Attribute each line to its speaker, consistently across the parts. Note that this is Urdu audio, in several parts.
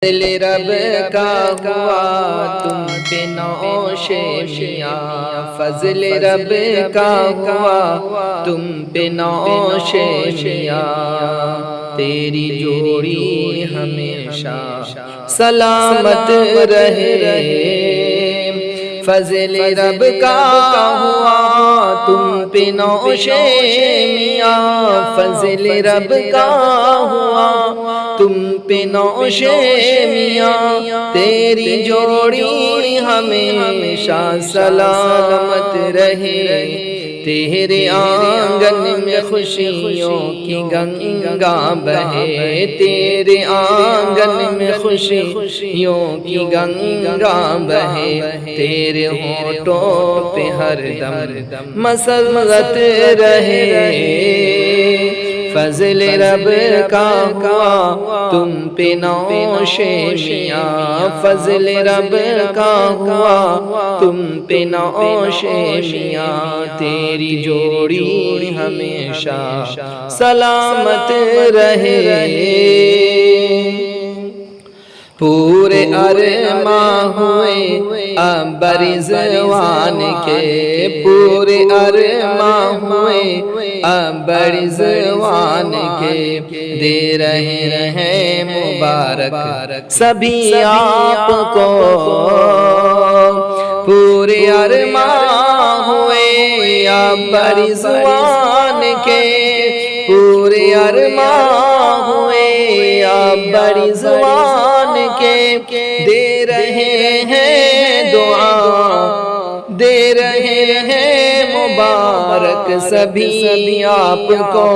Speaker 1: دل رب کا ہوا تم پہ نوش میاں، فضل رب کا ہوا تم پہ نوش میاں، تیری جوڑی ہمیشہ سلامت رہے۔ فضل رب کا ہوا تم پہ نوش میاں، فضل رب کا ہوا تم پہ نوش میاں، تیری جوڑی ہمیشہ سلامت رہے۔ تیرے آنگن میں خوشیوں کی گنگا بہے، تیرے آنگن میں خوشیوں کی گنگا بہے، تیرے ہونٹوں پہ ہر دم مسرت رہے۔ فضل رب کا ہوا تم پہ نوش میاں، فضل رب کا ہوا تم پہ نوش میاں، تیری جوڑی ہمیشہ سلامت رہے۔ پورے ارماں ہوئے اب رضوان کے، پورے ارماں ہوئے اب رضوان کے، دے رہے ہیں مبارک سبھی آپ کو۔ پورے ارماں ہوئے اب رضوان کے، پورے ارماں ہوئے اب رضوان کے، دے رہے ہیں دعا، دے رہے ہیں مبارک سبھی آپ کو۔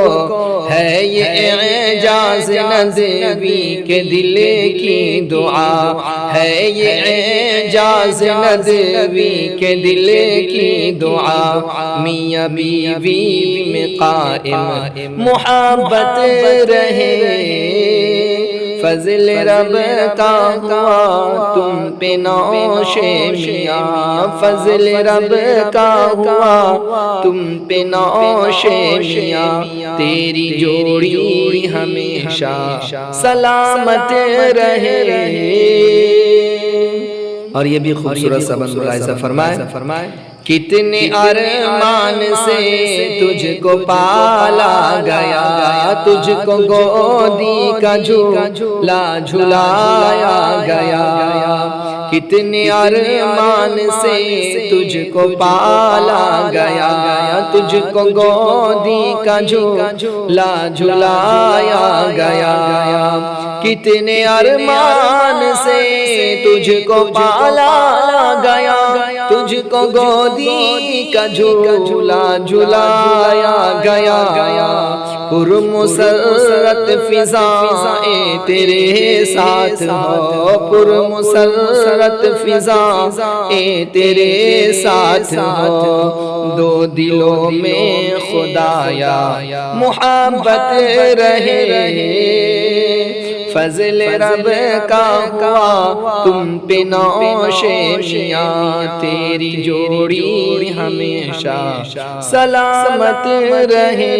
Speaker 1: ہے یہ اعجاز نبی کے دل کی دعا، ہے یہ اعجاز نبی کے دل کی دعا، میاں بیوی میں قائم محبت رہے۔ فضل رب کا ہوا تم پہ نوش میاں، فضل رب کا ہوا تم پہ نوش میاں، تیری جوڑی ہمیشہ سلامت رہے۔ اور یہ بھی خوبصورت سا بند ملاحظہ فرمائے، کتنے ارمان سے تجھ کو پالا گیا، تجھ کو گودی کا جھولا جھلایا گیا، کتنے ارمان سے تجھ کو پالا گیا، تجھ کو گودی کا جھولا جھلایا گیا، کتنے ارمان سے تجھ کو پالا گیا، تجھ کو گودی کا جھولا جھلایا گیا، پرمسرت فضائیں تیرے ساتھ ہو، پرمسرت فضائیں تیرے ساتھ ہو، دو دلوں میں خدایا محبت رہے۔ فضل رب کا ہوا تم پہ نوش میاں، تیری جوڑی ہمیشہ سلامت رہے۔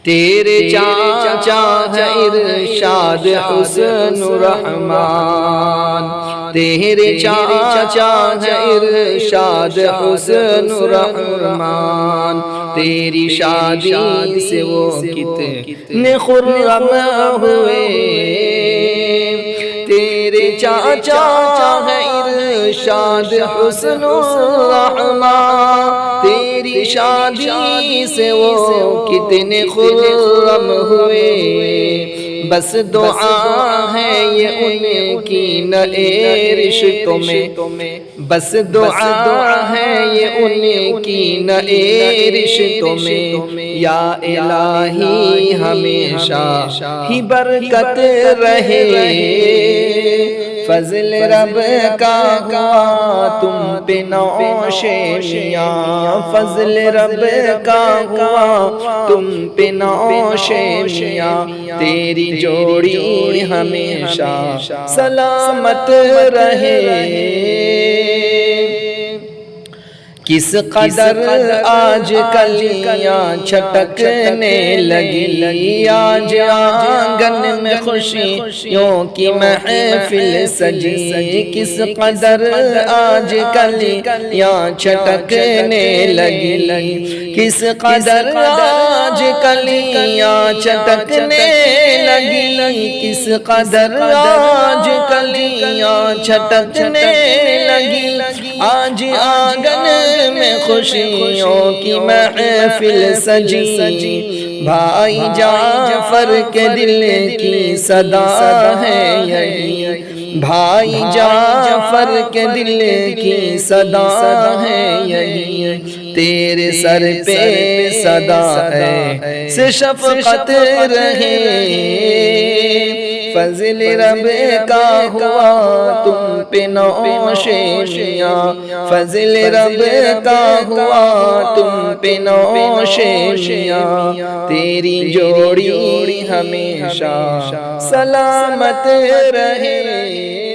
Speaker 1: تیرے چاچا ہے ارشاد حسن رحمان، تیرے چاچا ہے ارشاد حسن رحمان، تیری شادی سے وہ کتنے خرم ہوئے، تیرے چاچا ہے ارشاد حسن رحمان، تیری شادی سے وہ کتنے خرم ہوئے، بس دعا ہے یہ ان کی نئے رشتوں میں، بس دعا ہے یہ ان کی نئے رشتوں میں، یا الہی ہمیشہ ہی برکت رہے۔ فضل رب کا ہوا تم پہ نوش میاں، فضل رب کا ہوا تم پہ نوش میاں، تیری جوڑی ہمیشہ سلامت رہے۔ کس قدر آج کلیاں چھٹکنے لگی، آج آنگن میں خوشیوں کی محفل سجی، کس قدر آج کلیاں چھٹکنے لگی، کس قدر آج کلیاں چھٹکنے لگی، کس قدر آج کلیاں چھٹکنے لگی، آج آنگن میں خوشیوں کی محفل سجی، بھائی جعفر کے دل کی صدا ہے یہی، بھائی جعفر کے دل کی صدا ہے یہی، تیرے سر پہ صدا ہے سے شفقت رہے، فضل رب کا ہوا تم پہ نوش میاں، فضل رب کا ہوا تم پہ نوش میاں، تیری جوڑی ہمیشہ سلامت رہے۔